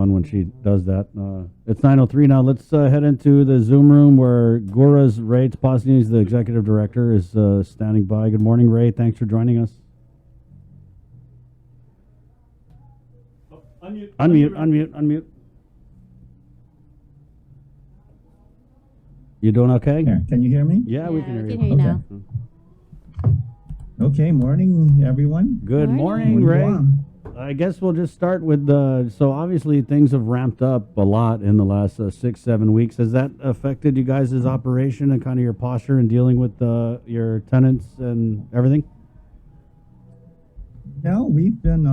Fun when she does that. It's 9:03 now. Let's head into the Zoom room where GURA's Ray Topasna, he's the executive director, is standing by. Good morning, Ray. Thanks for joining us. Unmute. You doing okay? Here, can you hear me? Yeah, we can hear you. Hear you now. Okay, morning, everyone. Good morning, Ray. I guess we'll just start with so obviously things have ramped up a lot in the last 6-7 weeks. Has that affected you guys' operation and kind of your posture in dealing with your tenants and everything? No, we've been,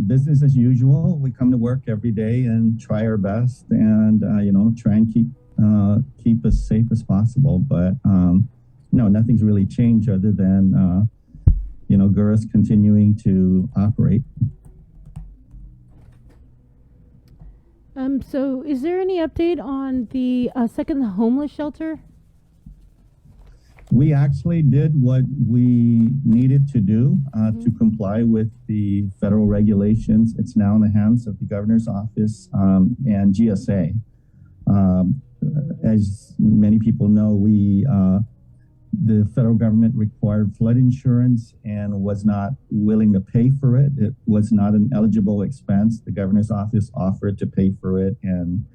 business as usual. We come to work every day and try our best and, try and keep as safe as possible. But, no, nothing's really changed other than, GURA's continuing to operate. So is there any update on the second homeless shelter? We actually did what we needed to do to comply with the federal regulations. It's now in the hands of the governor's office and GSA. As many people know, the federal government required flood insurance and was not willing to pay for it. It was not an eligible expense. The governor's office offered to pay for it, and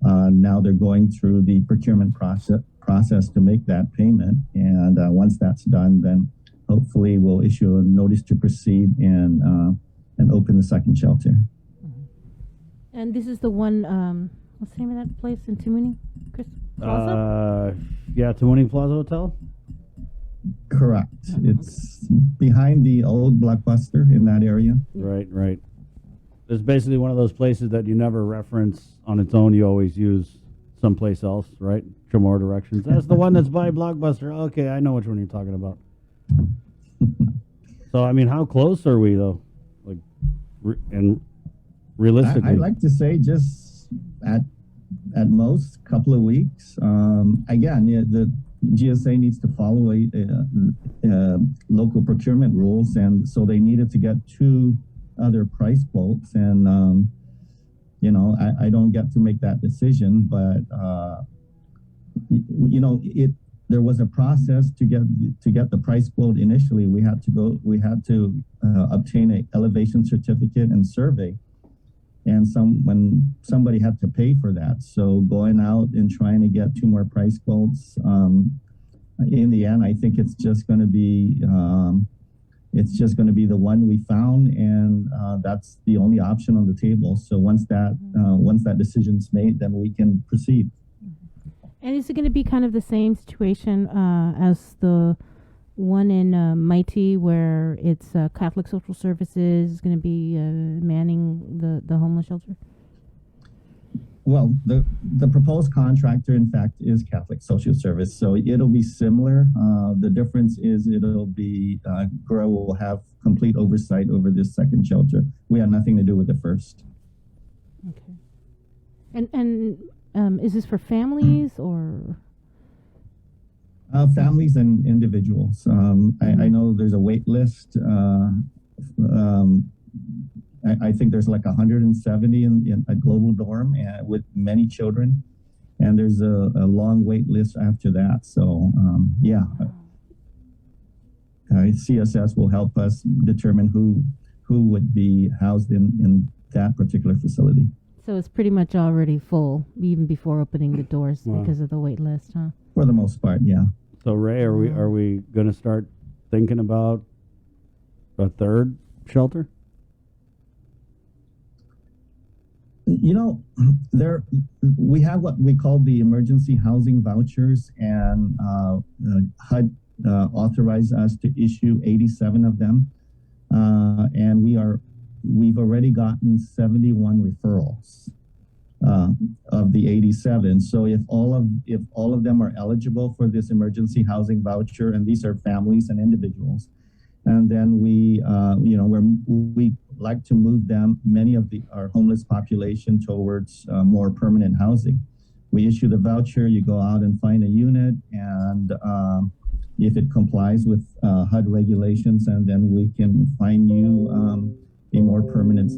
now they're going through the procurement process to make that payment. And once that's done, then hopefully we'll issue a notice to proceed and open the second shelter. And this is the one, what's the name of that place in Tumuni? Plaza? Yeah, Tumuni Plaza Hotel. Correct. It's behind the old Blockbuster in that area. Right. It's basically one of those places that you never reference on its own. You always use someplace else, right? For more directions. That's the one that's by Blockbuster. Okay, I know which one you're talking about. So, I mean, how close are we, though? Like, and realistically? I'd like to say just at most a couple of weeks. Again, the GSA needs to follow local procurement rules, and so they needed to get 2 other price quotes, and I don't get to make that decision, but there was a process to get the price quote. Initially, we had to obtain an elevation certificate and survey, and when somebody had to pay for that. So going out and trying to get 2 more price quotes, in the end, I think it's just going to be the one we found, and that's the only option on the table. So once that decision's made, then we can proceed. And is it going to be kind of the same situation as the one in Mighty, where it's Catholic Social Services is going to be manning the homeless shelter? Well, the proposed contractor, in fact, is Catholic Social Service, so it'll be similar. The difference is it'll be GURA will have complete oversight over this second shelter. We have nothing to do with the first. Okay. And is this for families or? Families and individuals. I know there's a wait list. I think there's like 170 in a global dorm with many children, and there's a long wait list after that. So CSS will help us determine who would be housed in that particular facility. So it's pretty much already full, even before opening the doors because of the wait list, huh? For the most part, yeah. So Ray, are we going to start thinking about a third shelter? We have what we call the emergency housing vouchers, and HUD authorized us to issue 87 of them, and we've already gotten 71 referrals of the 87. So if all of them are eligible for this emergency housing voucher, and these are families and individuals, and then we like to move many of our homeless population towards more permanent housing. We issue the voucher, you go out and find a unit, and if it complies with HUD regulations, and then we can find you a more permanent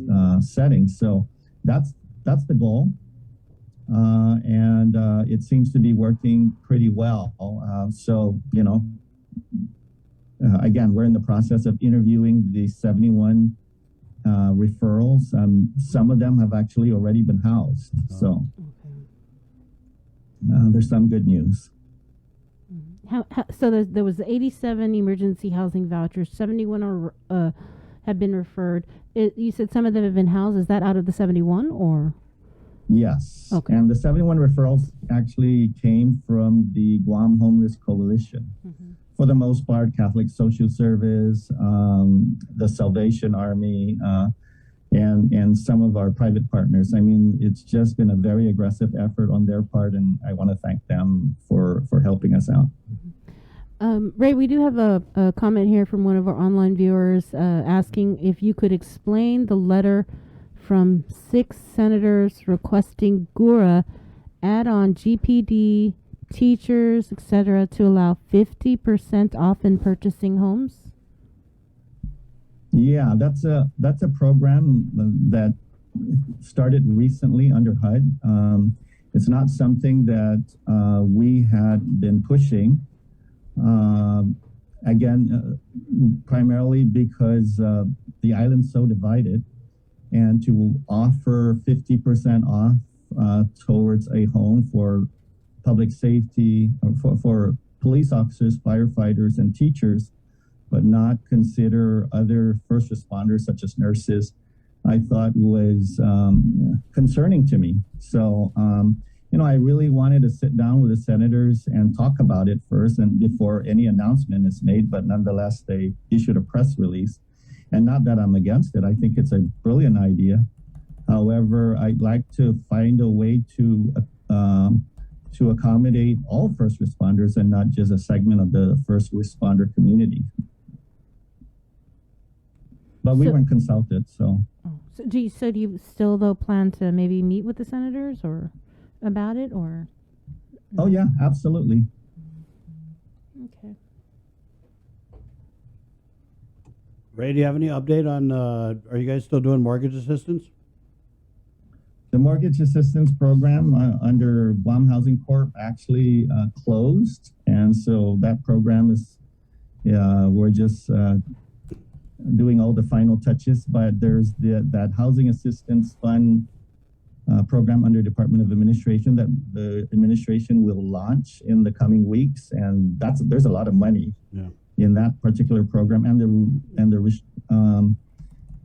setting. So that's the goal. And it seems to be working pretty well. So, again, we're in the process of interviewing the 71 referrals. Some of them have actually already been housed. So there's some good news. So there was 87 emergency housing vouchers. 71 have been referred. You said some of them have been housed. Is that out of the 71 or? Yes. Okay. And the 71 referrals actually came from the Guam Homeless Coalition. Mm-hmm. For the most part, Catholic Social Service, the Salvation Army, and some of our private partners. I mean, it's just been a very aggressive effort on their part, and I want to thank them for helping us out. Ray, we do have a comment here from one of our online viewers asking if you could explain the letter from 6 senators requesting GHURA add-on GPD, teachers, etc., to allow 50% off in purchasing homes. Yeah, that's a program that started recently under HUD. It's not something that we had been pushing. Again, primarily because the island's so divided, and to offer 50% off towards a home for public safety, for police officers, firefighters, and teachers, but not consider other first responders such as nurses, I thought was concerning to me. So, I really wanted to sit down with the senators and talk about it first and before any announcement is made, but nonetheless, they issued a press release. And not that I'm against it. I think it's a brilliant idea. However, I'd like to find a way to accommodate all first responders and not just a segment of the first responder community. But we weren't consulted, so. So do you still though plan to maybe meet with the senators or about it or? Oh yeah, absolutely. Okay. Ray, do you have any update on, are you guys still doing mortgage assistance? The mortgage assistance program under Guam Housing Corp actually closed. And so that program is, we're just doing all the final touches, but there's that Housing Assistance Fund program under Department of Administration that the administration will launch in the coming weeks. And there's a lot of money. Yeah. In that particular program, and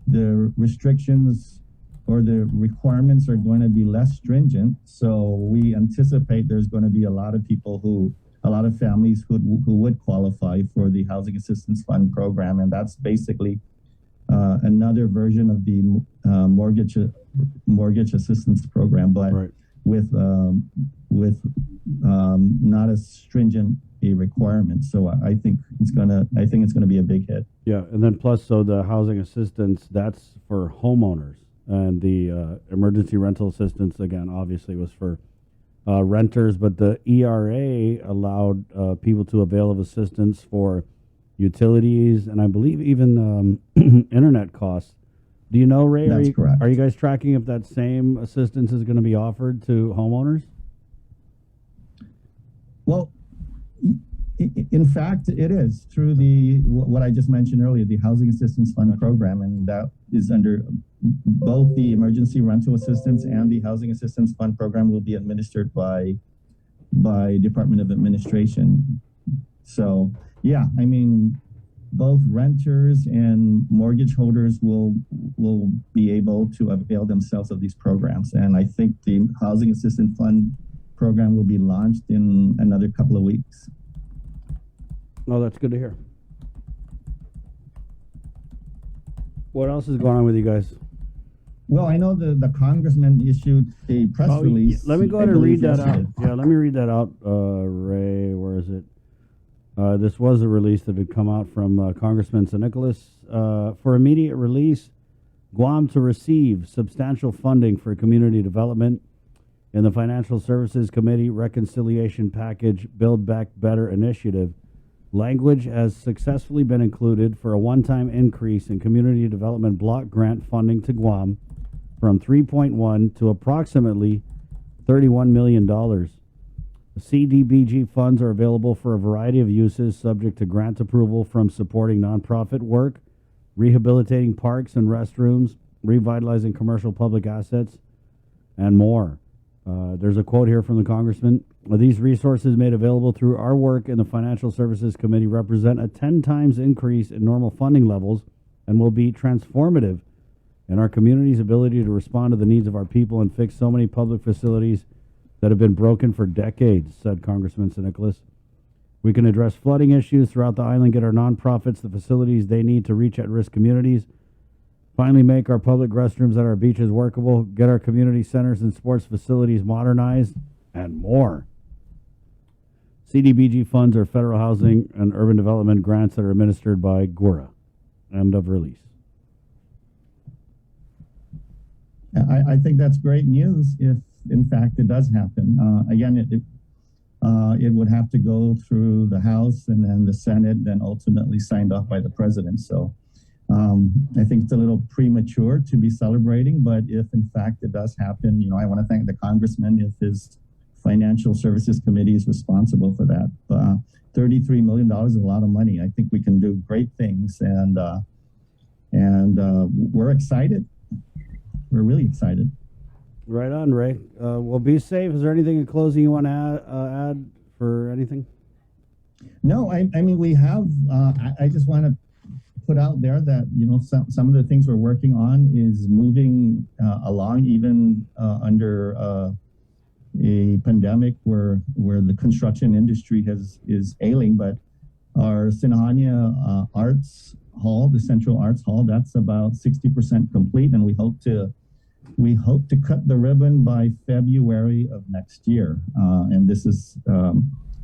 the restrictions or the requirements are going to be less stringent. So we anticipate there's going to be a lot of families who would qualify for the Housing Assistance Fund program, and that's basically another version of the mortgage assistance program, but right. with not as stringent a requirement. So I think it's gonna be a big hit. Yeah, and then plus, so the housing assistance, that's for homeowners, and the emergency rental assistance, again, obviously was for renters, but the ERA allowed people to avail of assistance for utilities, and I believe even internet costs. Do you know, Ray? That's correct. Are you guys tracking if that same assistance is going to be offered to homeowners? Well, in fact, it is through what I just mentioned earlier, the Housing Assistance Fund program, and that is under both the Emergency Rental Assistance and the Housing Assistance Fund program will be administered by Department of Administration. So, yeah, I mean, both renters and mortgage holders will be able to avail themselves of these programs, and I think the Housing Assistance Fund program will be launched in another couple of weeks. Oh, that's good to hear. What else is going on with you guys? Well, I know the congressman issued a press release. Let me go ahead and read that out. Yeah, let me read that out, Ray. Where is it? This was a release that had come out from Congressman San Nicolas. For immediate release, Guam to receive substantial funding for community development in the Financial Services Committee Reconciliation Package Build Back Better initiative. Language has successfully been included for a one-time increase in community development block grant funding to Guam from 3.1 to approximately $31 million. CDBG funds are available for a variety of uses subject to grant approval from supporting nonprofit work, rehabilitating parks and restrooms, revitalizing commercial public assets, and more. There's a quote here from the congressman. These resources made available through our work in the Financial Services Committee represent a 10 times increase in normal funding levels and will be transformative in our community's ability to respond to the needs of our people and fix so many public facilities that have been broken for decades, said Congressman St. Nicholas. We can address flooding issues throughout the island, get our nonprofits the facilities they need to reach at-risk communities, finally make our public restrooms at our beaches workable, get our community centers and sports facilities modernized, and more. CDBG funds are federal housing and urban development grants that are administered by GHURA. End of release. I think that's great news if, in fact, it does happen. Again, it would have to go through the House and then the Senate, then ultimately signed off by the president. So I think it's a little premature to be celebrating, but if, in fact, it does happen, I want to thank the congressman if his Financial Services Committee is responsible for that. $33 million is a lot of money. I think we can do great things, and we're excited. We're really excited. Right on, Ray. Well, be safe. Is there anything in closing you want to add for anything? No, I mean, we have, I just want to put out there that, some of the things we're working on is moving along even under a pandemic where the construction industry is ailing, but our Sinahania Arts Hall, the Central Arts Hall, that's about 60% complete, and we hope to cut the ribbon by February of next year. And this is a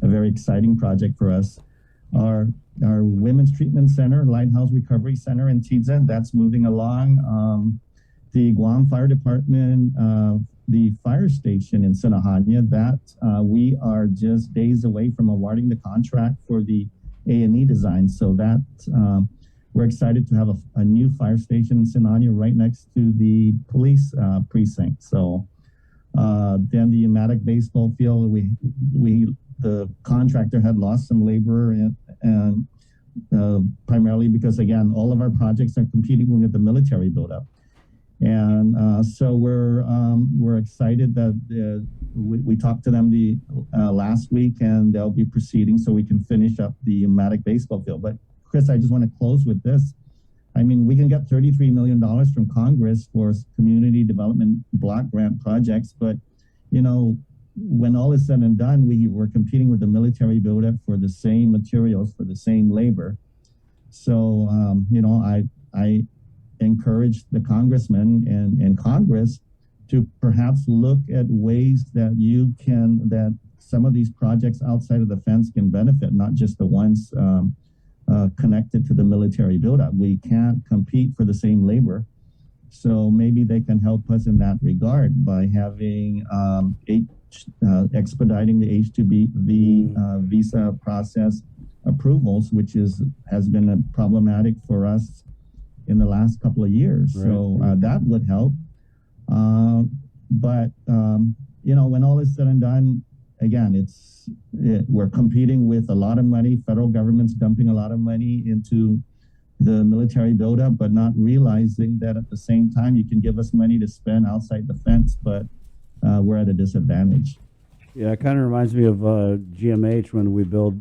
very exciting project for us. Our Women's Treatment Center, Lighthouse Recovery Center in Tiza, that's moving along. The Guam Fire Department, the fire station in Sinahania, that we are just days away from awarding the contract for the A&E design. So that we're excited to have a new fire station in Sinahania right next to the police precinct. So then the Umatic baseball field, the contractor had lost some labor and primarily because, again, all of our projects are competing with the military buildup. And so we're excited that we talked to them last week, and they'll be proceeding so we can finish up the Umatic baseball field. But Chris, I just want to close with this. I mean, we can get $33 million from Congress for community development block grant projects, but when all is said and done, we're competing with the military buildup for the same materials, for the same labor. So I encourage the congressman and Congress to perhaps look at ways that some of these projects outside of the fence can benefit, not just the ones connected to the military buildup. We can't compete for the same labor. So maybe they can help us in that regard by having expediting the H-2B visa process approvals, which has been problematic for us in the last couple of years. Right. So that would help. But when all is said and done, again, we're competing with a lot of money. Federal government's dumping a lot of money into the military buildup, but not realizing that at the same time you can give us money to spend outside the fence, but we're at a disadvantage. Yeah, it kind of reminds me of GMH when we build